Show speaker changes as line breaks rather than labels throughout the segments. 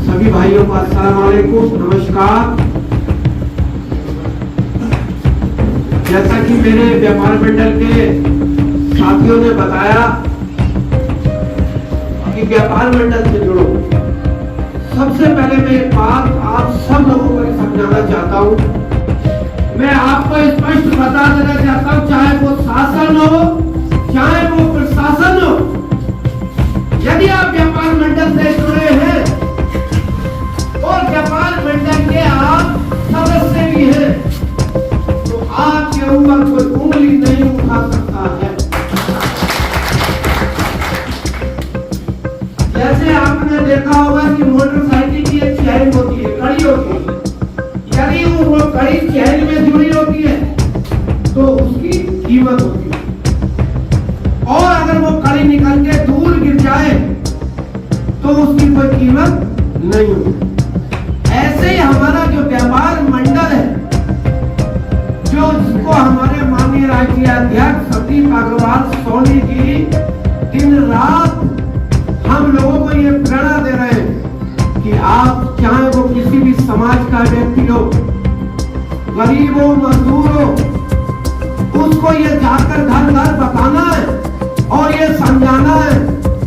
सभी भाइयों को अस्सलाम वालेकुम, नमस्कार। जैसा कि मेरे व्यापार मंडल के साथियों ने बताया कि व्यापार मंडल से जुड़ो, सबसे पहले मैं एक बात आप सब लोगों को समझाना चाहता हूँ। मैं आपको स्पष्ट बता देना चाहता हूँ, चाहे वो शासन हो चाहे वो प्रशासन हो, यदि आप व्यापार मंडल से जुड़े हैं और व्यापार मंडल के आप सदस्य भी हैं, तो आपके ऊपर कोई उंगली नहीं उठा सकता है। जैसे आपने देखा होगा कि मोटरसाइकिल की एक चैन होती है, कड़ी होती है, यदि वो कड़ी चैन में जुड़ी होती है तो उसकी कीमत होती है, और अगर वो कड़ी निकल के दूर गिर जाए तो उसकी कोई कीमत नहीं होती। ऐसे ही हमारा जो व्यापार मंडल है, जो जिसको हमारे माननीय राष्ट्रीय अध्यक्ष संदीप अग्रवाल सोनी जी दिन रात हम लोगों को ये प्रेरणा दे रहे हैं कि आप चाहे वो किसी भी समाज का व्यक्ति हो, गरीब हो, मजदूर हो, उसको ये जाकर घर घर बताना है और ये समझाना है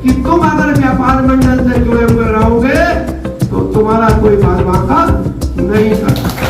कि तुम अगर व्यापार मंडल से जुड़े हुए रहोगे तो तुम्हारा कोई बाका नहीं कर सकता।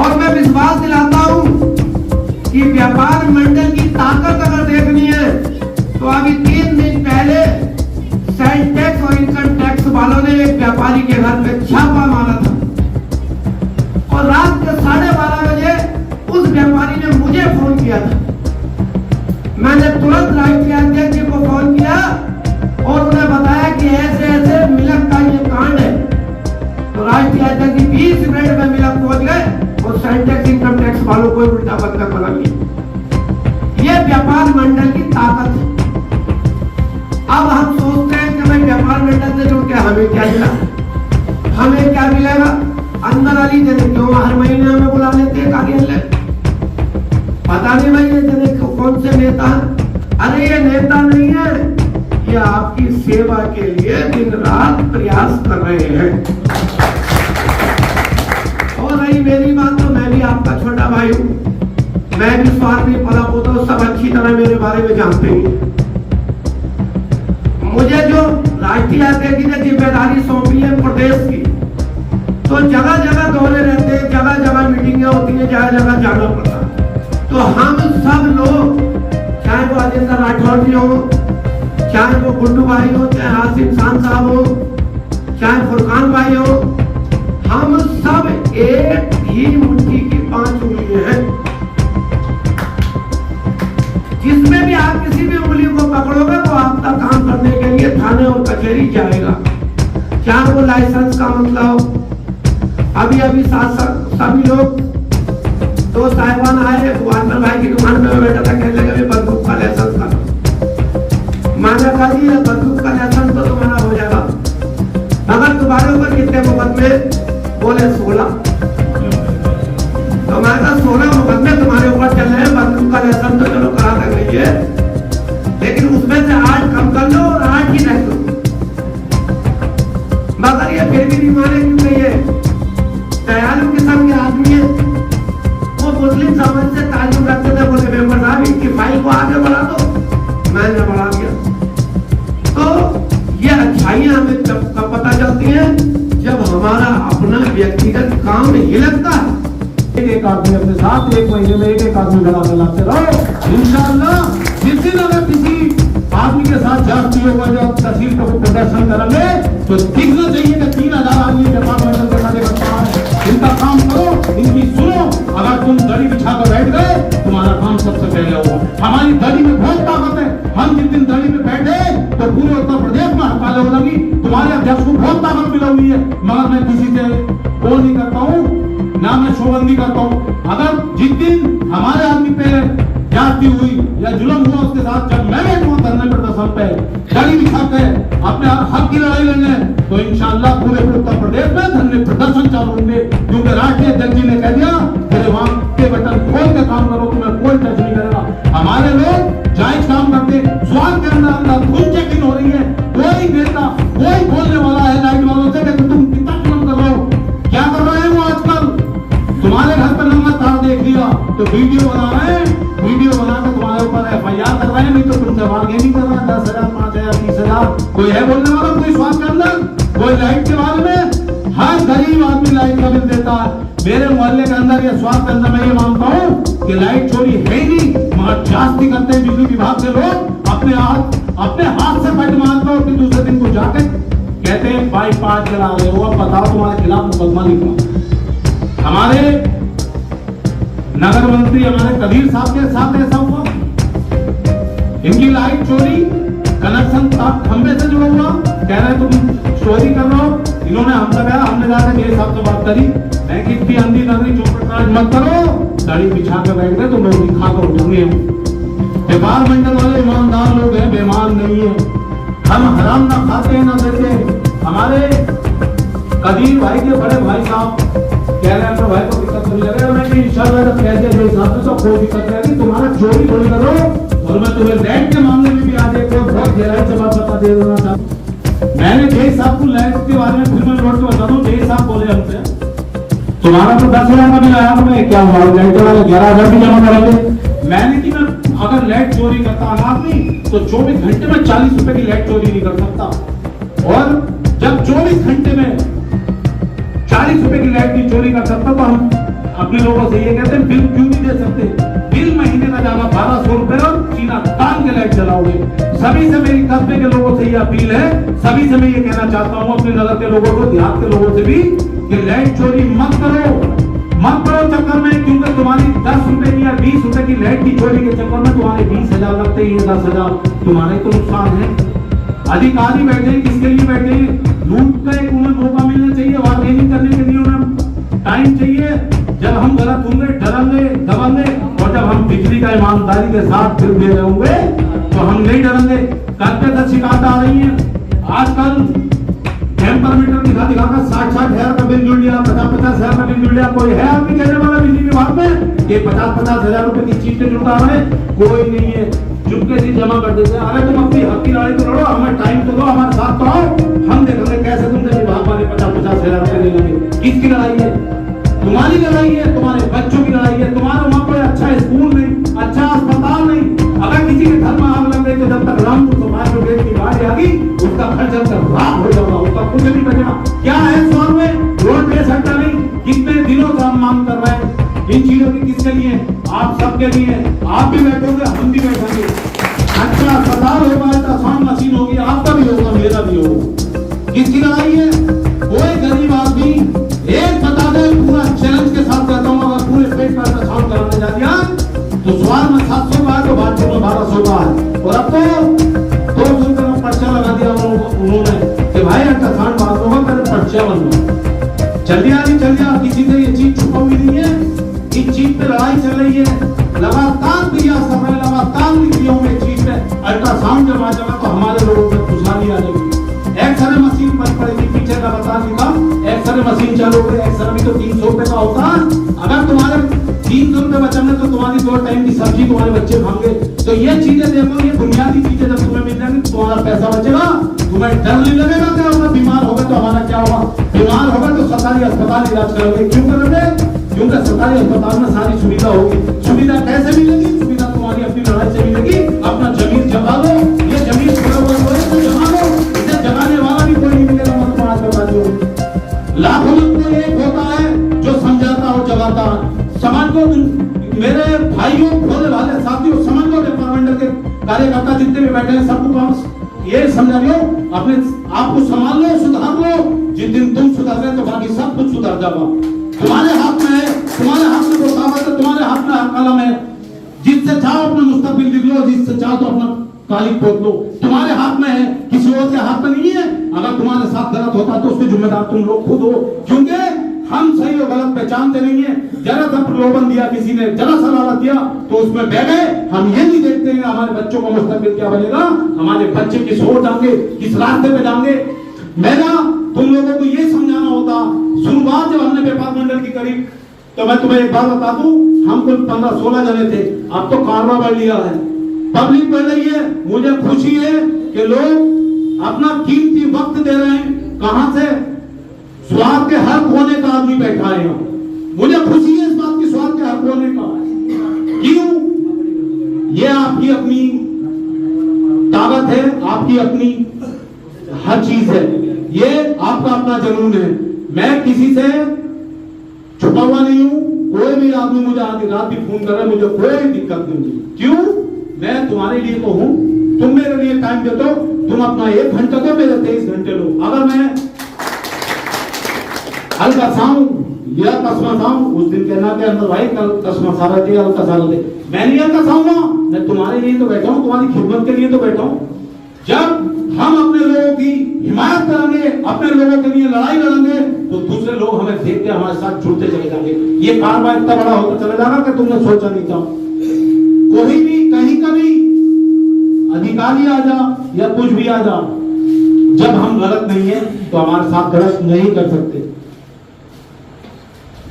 और मैं विश्वास दिलाता हूं कि व्यापार मंडल की ताकत अगर देखनी है तो अभी 3 दिन पहले सेल टैक्स और इनकम टैक्स वालों ने एक व्यापारी के घर पे छापा मारा था, और रात के 12:30 बजे उस व्यापारी ने मुझे फोन किया था। मैंने तुरंत राष्ट्रीय अध्यक्ष जी को फोन किया और उन्हें बताया कि ऐसे ऐसे मिलक का ये कांड है। तो राष्ट्रीय अध्यक्ष जी 20 मिनट में मिलक पहुंच गए और सेल टैक्स इनकम टैक्स वालों को उल्टा पत्थर बना लिया। ये व्यापार मंडल की ताकत है। अब हम सोचते हैं कि भाई व्यापार मंडल से जुड़ के हमें क्या मिला, हमें क्या मिलेगा। अंदर वाली जने क्यों हर महीने हमें बुला लेते हैं कार्यालय, पता नहीं भाई ये जने कौन से नेता। अरे ये नेता नहीं है, ये आपकी सेवा के लिए दिन रात प्रयास कर रहे हैं। और रही मेरी बात, तो मैं भी आपका छोटा भाई हूँ, मैं भी स्वार्थी पला पोता, सब अच्छी तरह मेरे बारे में जानते हैं। मुझे जो राष्ट्रीय अध्यक्ष ने जिम्मेदारी सौंपी है प्रदेश की, तो जगह जगह दौरे रहते हैं, जगह जगह मीटिंगें होती है, जगह जगह जाना पड़ता है। तो हम सब लोग, चाहे वो अजेंद्र राठौर जी हो, चाहे वो गुड्डू भाई हो, चाहे आसिम खान साहब हो, चाहे फुरकान भाई हो, हम सब एक ही मुट्ठी की 5 उंगलियां हैं। जिसमें भी आप किसी भी उंगली को पकड़ोगे वो आपका काम करने के लिए थाने और कचहरी जाएगा, चाहे वो लाइसेंस का मसला हो। अभी शासक सभी लोग, दो साहिबान आए, वार्नर भाई की दुकान में बैठा था, कहने लगे बंदूक का लाइसेंस का। मैंने कहा जी बंदूक का लाइसेंस तो तुम्हारा हो जाएगा, अगर तुम्हारे ऊपर कितने मुकदमे, बोले 16। तो मैं कहा 16 मुकदमे तुम्हारे ऊपर चल रहे हैं, बंदूक का लाइसेंस तो चलो करा लग रही है, लेकिन उसमें से 8 कम कर लो और 8 ही रख लो। मगर ये फिर भी नहीं माने, क्योंकि ये दयालु किस्म के आदमी है। वो मुस्लिम समाज से ताल्लुक रखते थे, बोले मेंबर साहब इनकी फाइल को आगे बढ़ा दो, मैंने बढ़ा दिया। तो ये अच्छाइयां हमें तब पता चलती हैं जब हमारा अपना व्यक्तिगत काम ही लगता है।
एक आदमी अपने साथ 1 महीने में एक आदमी लगा के लाते रहो, इंशाअल्लाह जिस दिन अगर किसी आदमी के साथ जाती होगा जो तहसील को प्रदर्शन करेंगे तो दिखना चाहिए कि 3000 आदमी व्यापार मंडल के खाते करता है। इनका काम करो, इनकी सुनो। अगर तुम दड़ी बिछा कर बैठ गए, तुम्हारा काम सबसे पहले होगा। हमारी दड़ी में बहुत ताकत है, हम जिस दिन दड़ी में बैठे तो पूरे उत्तर प्रदेश में हड़तालें हो लगी। तुम्हारे अध्यक्ष को बहुत ताकत मिली हुई है, मगर मैं किसी से बोल नहीं करता हूँ, ना मैं शोबंदी करता हूँ। अगर जिस दिन हमारे आदमी पे जाती हुई या जुल्म हुआ, उसके साथ जब मैं बैठूंगा धरने प्रदर्शन पे, दड़ी बिछा के अपने हक की लड़ाई लड़ने, तो इंशाअल्लाह पूरे उत्तर प्रदेश में धरने प्रदर्शन चालू होंगे। क्योंकि राष्ट्रीय अध्यक्ष जी ने कह दिया मेरे वहां के बटन खोल के काम करो, तुम्हें कोई टच नहीं करेगा। हमारे लोग जायज काम करते, स्वास्थ्य के अंदर खून चेकिंग हो रही है, कोई नेता कोई बोलने वाला है कोई है बोलने वाला कोई स्वाद के अंदर? कोई लाइट के बारे में? हर गरीब आदमी लाइट का बिल देता है। मेरे मोहल्ले के अंदर या स्वाद के अंदर मैं ये मानता हूँ कि लाइट चोरी है ही नहीं, मगर जास्ती करते हैं बिजली विभाग के लोग। अपने हाथ से पट मारते हो, फिर दूसरे दिन को जाके कहते हैं भाई 5 जला रहे हो। अब बताओ तुम्हारे खिलाफ मुकदमा लिखा। हमारे नगर मंत्री हमारे कबीर साहब के साथ ऐसा हुआ, इनकी लाइट चोरी, कनेक्शन खंबे से जुड़ा हुआ, कह रहे तुम चोरी कर रहे हो। इन्होंने हमसे कहा, हमने जाकर मेरे साहब से बात करी, मैं कि इतनी अंधी नगरी चौपट मत करो, गाड़ी बिछा कर बैठ गए तो लोग दिखा कर उठेंगे। व्यापार मंडल वाले ईमानदार लोग हैं, बेईमान नहीं है। हम हराम ना खाते हैं ना देते। हमारे कबीर भाई के बड़े भाई साहब कह रहे हैं अपने भाई को दिक्कत नहीं लगे, मैं इंशाल्लाह जब कहते हैं हिसाब से तो कोई दिक्कत नहीं, तुम्हारा चोरी थोड़ी करो। और मैं तुम्हें लाइट के मामले में भी आज एक बहुत गहराई से बात बता दे देना चाहता। मैंने जय साहब को लाइट के बारे में फिर मैं लौट के बता दूं। जय साहब बोले हमसे, तुम्हारा तो 10,000 का बिल आया, तुम्हें क्या हुआ, लाइट वाले 11,000 भी जमा करेंगे। मैंने कि मैं अगर लाइट चोरी करता आदमी तो 24 घंटे में 40 रुपए की लाइट चोरी नहीं कर सकता। और जब 24 घंटे में 40 रुपए की लाइट की चोरी कर सकता तो हम अपने लोगों से ये कहते हैं बिल क्यों नहीं दे सकते। बिल महीने का जाना 1200 रुपए और चीना तान के लाइट जलाओगे। सभी से मेरी कस्बे के लोगों से ये अपील है, सभी से मैं ये कहना चाहता हूँ, अपने नगर के लोगों को, देहात के लोगों से भी, कि लाइट चोरी मत करो चक्कर में, क्योंकि तुम्हारी 10 रुपए की या 20 रुपए की लाइट की चोरी के चक्कर में तुम्हारे 20,000 लगते हैं, 10,000 तुम्हारे तो नुकसान है। अधिकारी बैठे हैं, किसके लिए बैठे हैं? लूट का एक उन्हें मौका मिलना चाहिए, बार्गेनिंग करने के लिए उन्हें टाइम चाहिए। जब हम गलत होंगे, डरेंगे, दबेंगे, और जब हम बिजली का ईमानदारी के साथ फिर दे होंगे तो हम नहीं डरेंगे। कल पे तक शिकायत आ रही है, आजकल टेम्पर मीटर दिखाकर 60,000 का बिल जुड़ लिया, 50,000 का बिल जुड़ लिया। कोई है आदमी कहने वाला बिजली विभाग में ये 50,000 रुपए की चीजें जुटा रहे? कोई नहीं है, चुपके से जमा कर देते हैं। अरे तुम अपनी हक की लड़ाई तो लड़ो, हमें टाइम तो दो, हमारे साथ तो आओ, हम देखेंगे कैसे तुमसे विभाग वाले 50,000 रुपए ले लेंगे। किसकी लड़ाई है? तुम्हारी लड़ाई है, तुम्हारे बच्चों की लड़ाई है। तुम्हारे वहां कोई अच्छा स्कूल नहीं, अच्छा अस्पताल नहीं। अगर किसी के घर में आग लग गई तो जब तक रामपुर समाज में बेटी बाढ़ आ गई, उसका घर जलकर राख हो जाएगा, उसका कुछ नहीं बचेगा। क्या है स्वाद में? रोड पे सकता नहीं। कितने दिनों से हम मांग कर रहे हैं इन चीजों की। किसके लिए? आप सबके लिए। आप भी बैठोगे, हम भी बैठेंगे। अच्छा अस्पताल होगा, अल्ट्रासाउंड मशीन होगी, आपका भी होगा, मेरा भी होगा। किसकी लड़ाई है? कोई गरीब आदमी एक बता दे, पूरा चैलेंज के साथ कहता हूँ, अगर पूरे पेट पर अल्ट्रासाउंड कराने जा दिया तो स्वाद में 700 का है तो बाथरूम में 1200 का है। और अब तो 200 रुपए में पर्चा लगा दिया उन्होंने कि भाई अल्ट्रासाउंड बाथरूम में तेरे पर्चा बनना। जल्दी आ रही, जल्दी आ, किसी से ये चीज छुपा हुई नहीं है। इस चीज पे लड़ाई चल रही है, लगातार प्रयास कर रहे हैं, लगातार नीतियों में चीज पे अल्ट्रासाउंड जब आ जाएगा तो हमारे लोगों में खुशहाली आ जाएगी। एक्सरे मशीन पर पड़ेगी, पीछे का बता दिखा, एक्सरे मशीन चालू हो गई। एक्सरे भी तो 300 रुपए का होता है। अगर तुम्हारे 300 रुपए बचेंगे तो तुम्हारी 2 टाइम की सब्जी तुम्हारे बच्चे खाएंगे। तो ये चीजें देखो, ये बुनियादी चीजें जब तुम्हें मिल जाएंगी तो तुम्हारा पैसा बचेगा, तुम्हें डर नहीं लगेगा। क्या होगा? बीमार होगा तो हमारा क्या होगा? बीमार होगा तो सरकारी अस्पताल इलाज करोगे। क्यों करोगे? क्योंकि सरकारी अस्पताल में सारी सुविधा होगी। सुविधा कैसे मिलेगी? सुविधा तुम्हारी अपनी लड़ाई से मिलेगी। अपना जमीन जमा लो, ये जमीन तो जमा लो, इसे जमाने वाला भी कोई नहीं मिलेगा। मैं तुम्हें आज बता दूं, लाखों में कोई एक होता है जो समझाता हो, जगाता है। समाज को, मेरे भाइयों, भोले वाले साथियों, समझ लो, डिपार्टमेंटल के कार्यकर्ता जितने भी बैठे हैं, सबको हम ये समझा लो, अपने आप को संभाल लो, सुधार लो। जिस दिन तुम सुधर गए तो बाकी सब कुछ सुधर जाएगा। तुम्हारे हाथ में है, तुम्हारे हाथ में वो ताकत है, तुम्हारे हाथ में कलम है। जिससे चाहो अपना मुस्तकबिल लिख लो, जिससे चाहो तो अपना काली खोद लो। तुम्हारे हाथ में है, किसी और के हाथ में नहीं है। अगर तुम्हारे साथ गलत होता तो उसके जिम्मेदार तुम लोग खुद हो, क्योंकि हम सही और गलत पहचानते नहीं है। जरा सा प्रलोभन दिया किसी ने, जरा सा लालच दिया तो उसमें बह गए। हम ये नहीं देखते हैं हमारे बच्चों का मुस्तकबिल क्या बनेगा, हमारे बच्चे किस ओर जाएंगे, किस रास्ते पे जाएंगे। मेरा तुम लोगों को ये समझाना होता। शुरुआत जब हमने व्यापार मंडल की करी तो मैं तुम्हें एक बात बता दूं, हम कुल 15-16 जने थे, अब तो कारवा बढ़ लिया है, पब्लिक बढ़ रही है। मुझे खुशी है कि लोग अपना कीमती वक्त दे रहे हैं। कहां से? स्वाद के हर कोने का आदमी बैठा है। मुझे खुशी है इस बात की, स्वाद के हर कोने का। क्यों? ये आपकी अपनी ताकत है, आपकी अपनी ये आपका अपना जुनून है। मैं किसी से छुपा हुआ नहीं हूं। कोई भी आदमी मुझे आधी रात भी फोन कर रहा है, मुझे कोई दिक्कत नहीं हुई। क्यों? मैं तुम्हारे लिए तो हूं, तुम मेरे लिए टाइम देते हो, तुम अपना 1 घंटा दो, मेरे 23 घंटे लो। अगर मैं हल्का साऊं या कसमा साऊं, उस दिन कहना के अंदर भाई कल कसमा सारा दे, हल्का सारा दे। मैं नहीं हल्का साऊंगा, मैं तुम्हारे लिए तो बैठा हूं, तुम्हारी खिदमत के लिए तो बैठा हूं। जब हम अपने लोगों की हिमायत करेंगे, अपने लोगों के लिए लड़ाई लड़ेंगे, तो दूसरे लोग हमें देख के हमारे साथ जुड़ते चले जाएंगे। ये कारवा इतना बड़ा होता चला जाएगा कि तुमने सोचा नहीं था। कोई भी कहीं का भी अधिकारी आ जा या कुछ भी आ जा, जब हम गलत नहीं है तो हमारे साथ गलत नहीं कर सकते।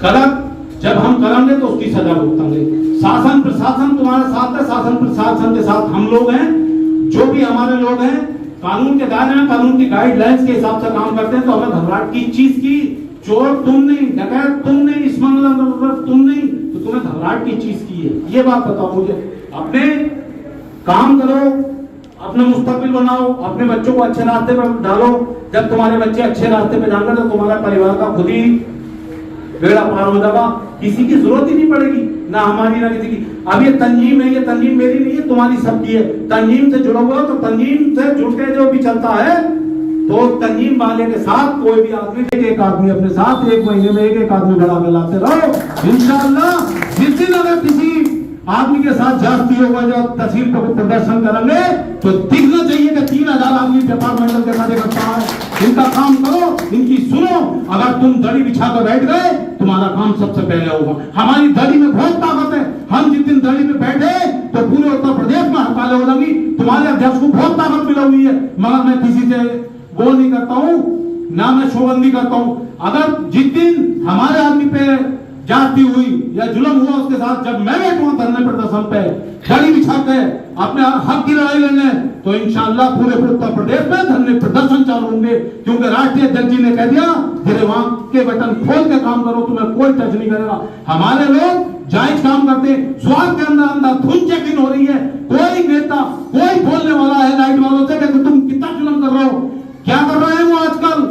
गलत जब हम करेंगे तो उसकी सजा भुगतेंगे। शासन प्रशासन तुम्हारे साथ है, शासन प्रशासन के साथ हम लोग हैं। जो भी हमारे लोग हैं कानून के दायरे में, कानून की गाइडलाइंस के हिसाब से काम करते हैं। तो हमें घबराहट की चीज की, चोर तुम नहीं, डकैत तुम नहीं, स्मगलर तुम नहीं, तो तुम्हें घबराहट की चीज की है। ये बात बताओ मुझे। अपने काम करो, अपने मुस्तकबिल बनाओ, अपने बच्चों को अच्छे रास्ते पर डालो। जब तुम्हारे बच्चे अच्छे रास्ते पे जाएंगे तो तुम्हारा परिवार का खुद ही बेड़ा पार हो जाएगा। किसी की जरूरत ही नहीं पड़ेगी, ना हमारी ना किसी की। अब ये तंजीम है, ये तंजीम मेरी नहीं है, तुम्हारी सबकी है। तंजीम से जुड़ो तो तंजीम से जुड़ के जो भी चलता है, तो तंजीम वाले के साथ कोई भी आदमी, एक आदमी अपने साथ 1 महीने में एक आदमी बढ़ा के लाते रहो। इंशाअल्लाह जिस दिन अगर किसी आदमी के साथ जाती होगा जो तहसील पर प्रदर्शन करेंगे, तो दिखना चाहिए कि 3000 आदमी डिपार्टमेंटल के साथ इकट्ठा है। इनका काम करो, इनकी सुनो। अगर तुम दड़ी बिछा कर बैठ गए, तुम्हारा काम सबसे पहले होगा। हमारी दड़ी में बहुत ताकत है। हम जिस दिन दड़ी में बैठे तो पूरे उत्तर प्रदेश में हड़तालें हो जाएंगी। तुम्हारे अध्यक्ष को बहुत ताकत मिला हुई है, मगर मैं किसी से वो नहीं करता हूँ, ना मैं शोबंदी करता हूँ। अगर जिस दिन हमारे आदमी पे जाती हुई या जुल्म हुआ, उसके साथ जब मैं बैठूंगा धरने प्रदर्शन पे, दड़ी बिछा के अपने हक की लड़ाई लड़ने, तो इंशाअल्लाह पूरे उत्तर प्रदेश में धरने प्रदर्शन चालू होंगे। क्योंकि राष्ट्रीय अध्यक्ष जी ने कह दिया, तेरे वहां के बटन खोल के काम करो, तुम्हें कोई टच नहीं करेगा। हमारे लोग जायज काम करते, स्वार्थ के अंदर अंधाधुंध चेकिंग हो रही है। कोई नेता, कोई बोलने वाला है लाइट वालों से कि तुम कितना जुल्म कर रहे हो। क्या कर रहे हैं वो आजकल?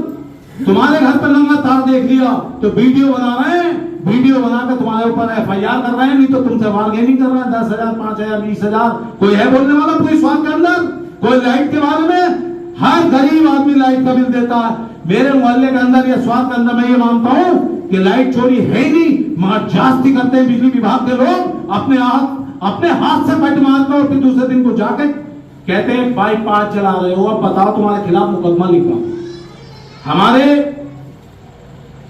तुम्हारे घर पर नंगा तार देख लिया तो वीडियो बना रहे हैं, वीडियो बनाकर तुम्हारे ऊपर FIR कर रहे हैं। नहीं तो तुमसे बार्गेनिंग कर रहे हैं, 10,000, 5,000, 20,000। कोई है बोलने वाला पूरी स्वाद के अंदर? कोई लाइट के बारे में? हर गरीब आदमी लाइट का बिल देता है। मेरे मोहल्ले के अंदर या स्वाद के अंदर मैं ये मानता हूँ कि लाइट चोरी है ही नहीं, मगर जास्ती करते हैं बिजली विभाग के लोग। अपने हाथ से कट मारते और फिर दूसरे दिन को जाके कहते हैं बाईपास चला रहे हो। अब बताओ, तुम्हारे खिलाफ मुकदमा लिखा। हमारे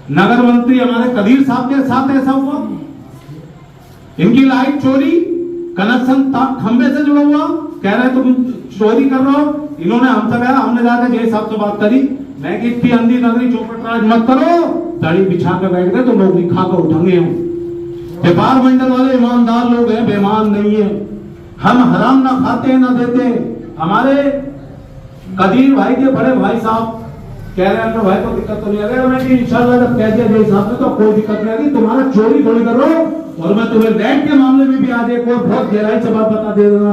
नगर मंत्री हमारे कदीर साहब के साथ ऐसा हुआ। इनकी लाइट चोरी, कनेक्शन खंबे से जुड़ा हुआ, कह रहे तुम चोरी कर रहे हो। इन्होंने हमसे कहा, हमने जाकर जय साहब से बात करी, मैं कि इतनी अंधी नगरी चौपट राज मत करो, दड़ी बिछा के बैठ गए तो नौकरी खा कर उठेंगे हम। डिपार्टमेंटल वाले ईमानदार लोग हैं, बेईमान नहीं है। हम हराम ना खाते हैं ना देते। हमारे कदीर भाई के बड़े भाई साहब कह रहे हैं, भाई को दिक्कत तो नहीं आ रही। मैं इंशाल्लाह जब कह दिया जय साहब ने तो कोई दिक्कत नहीं आएगी, तुम्हारा चोरी थोड़ी करो। और मैं तुम्हें लाइट के मामले में भी आज एक और बहुत गहराई से बात बता दे रहा हूं।